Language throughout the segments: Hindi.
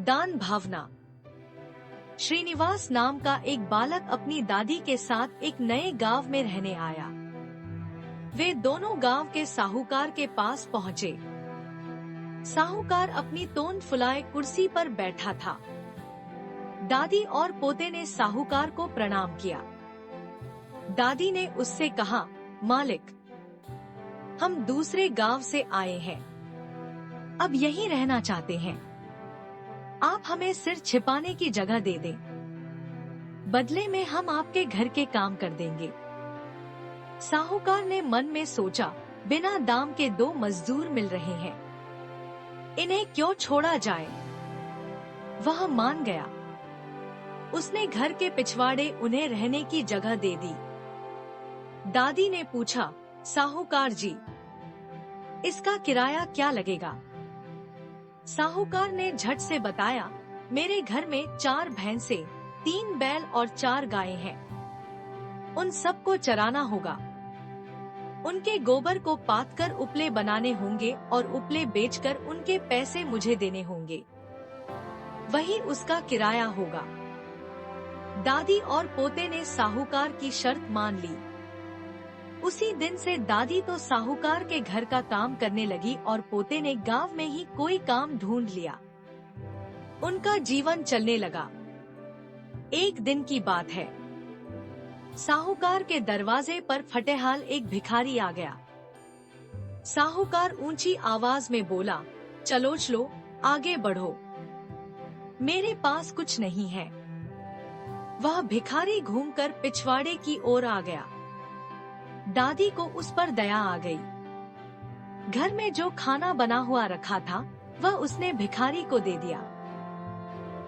दान भावना। श्रीनिवास नाम का एक बालक अपनी दादी के साथ एक नए गांव में रहने आया। वे दोनों गांव के साहूकार के पास पहुँचे। साहूकार अपनी तोंद फुलाए कुर्सी पर बैठा था। दादी और पोते ने साहूकार को प्रणाम किया। दादी ने उससे कहा, मालिक, हम दूसरे गांव से आए हैं, अब यहीं रहना चाहते हैं। आप हमें सिर छिपाने की जगह दे दें, बदले में हम आपके घर के काम कर देंगे। साहूकार ने मन में सोचा, बिना दाम के 2 मजदूर मिल रहे हैं, इन्हें क्यों छोड़ा जाए। वह मान गया। उसने घर के पिछवाड़े उन्हें रहने की जगह दे दी। दादी ने पूछा, साहूकार जी, इसका किराया क्या लगेगा? साहूकार ने झट से बताया, मेरे घर में 4 भैंसे, 3 बैल और 4 गायें हैं। उन सबको चराना होगा। उनके गोबर को पाथकर उपले बनाने होंगे और उपले बेचकर उनके पैसे मुझे देने होंगे। वही उसका किराया होगा। दादी और पोते ने साहूकार की शर्त मान ली। उसी दिन से दादी तो साहूकार के घर का काम करने लगी और पोते ने गांव में ही कोई काम ढूंढ लिया। उनका जीवन चलने लगा। एक दिन की बात है, साहूकार के दरवाजे पर फटेहाल एक भिखारी आ गया। साहूकार ऊंची आवाज में बोला, चलो चलो, आगे बढ़ो, मेरे पास कुछ नहीं है। वह भिखारी घूमकर पिछवाड़े की ओर आ गया। दादी को उस पर दया आ गई। घर में जो खाना बना हुआ रखा था वह उसने भिखारी को दे दिया।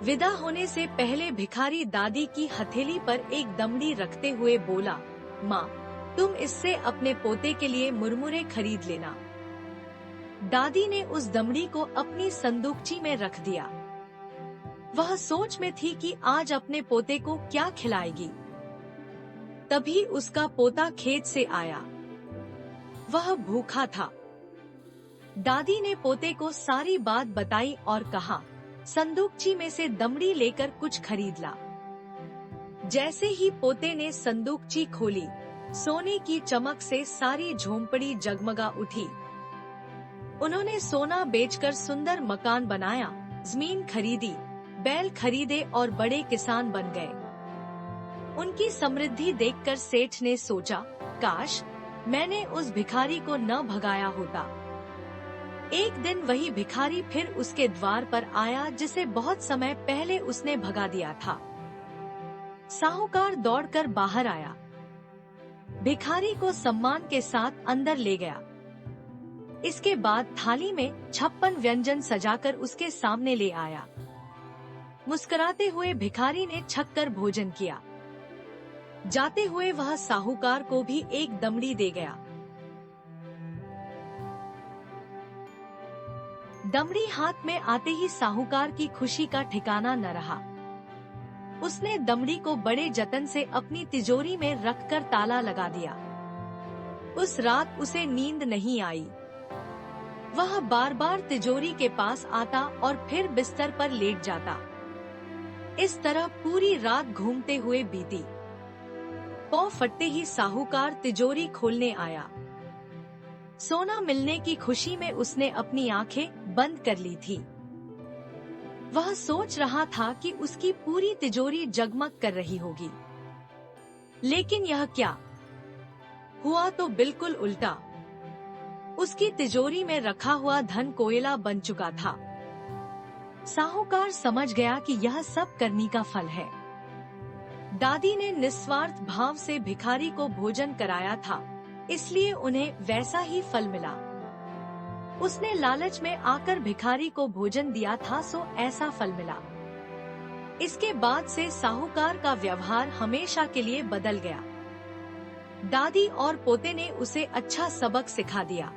विदा होने से पहले भिखारी दादी की हथेली पर एक दमड़ी रखते हुए बोला, माँ, तुम इससे अपने पोते के लिए मुरमुरे खरीद लेना। दादी ने उस दमड़ी को अपनी संदूकची में रख दिया। वह सोच में थी कि आज अपने पोते को क्या खिलाएगी। तभी उसका पोता खेत से आया। वह भूखा था। दादी ने पोते को सारी बात बताई और कहा, संदूकची में से दमड़ी लेकर कुछ खरीद ला। जैसे ही पोते ने संदूकची खोली, सोने की चमक से सारी झोंपड़ी जगमगा उठी। उन्होंने सोना बेचकर सुंदर मकान बनाया, जमीन खरीदी, बैल खरीदे और बड़े किसान बन गए। उनकी समृद्धि देखकर सेठ ने सोचा, काश मैंने उस भिखारी को न भगाया होता। एक दिन वही भिखारी फिर उसके द्वार पर आया जिसे बहुत समय पहले उसने भगा दिया था। साहूकार दौड़कर बाहर आया, भिखारी को सम्मान के साथ अंदर ले गया। इसके बाद थाली में 56 व्यंजन सजाकर उसके सामने ले आया। मुस्कुराते हुए भिखारी ने छककर भोजन किया। जाते हुए वह साहूकार को भी एक दमड़ी दे गया। दमड़ी हाथ में आते ही साहूकार की खुशी का ठिकाना न रहा। उसने दमड़ी को बड़े जतन से अपनी तिजोरी में रखकर ताला लगा दिया। उस रात उसे नींद नहीं आई। वह बार बार तिजोरी के पास आता और फिर बिस्तर पर लेट जाता। इस तरह पूरी रात घूमते हुए बीती। पौ फटते ही साहूकार तिजोरी खोलने आया। सोना मिलने की खुशी में उसने अपनी आंखें बंद कर ली थी। वह सोच रहा था कि उसकी पूरी तिजोरी जगमग कर रही होगी, लेकिन यह क्या हुआ तो बिल्कुल उल्टा। उसकी तिजोरी में रखा हुआ धन कोयला बन चुका था। साहूकार समझ गया कि यह सब करनी का फल है। दादी ने निस्वार्थ भाव से भिखारी को भोजन कराया था, इसलिए उन्हें वैसा ही फल मिला। उसने लालच में आकर भिखारी को भोजन दिया था, सो ऐसा फल मिला। इसके बाद से साहूकार का व्यवहार हमेशा के लिए बदल गया। दादी और पोते ने उसे अच्छा सबक सिखा दिया।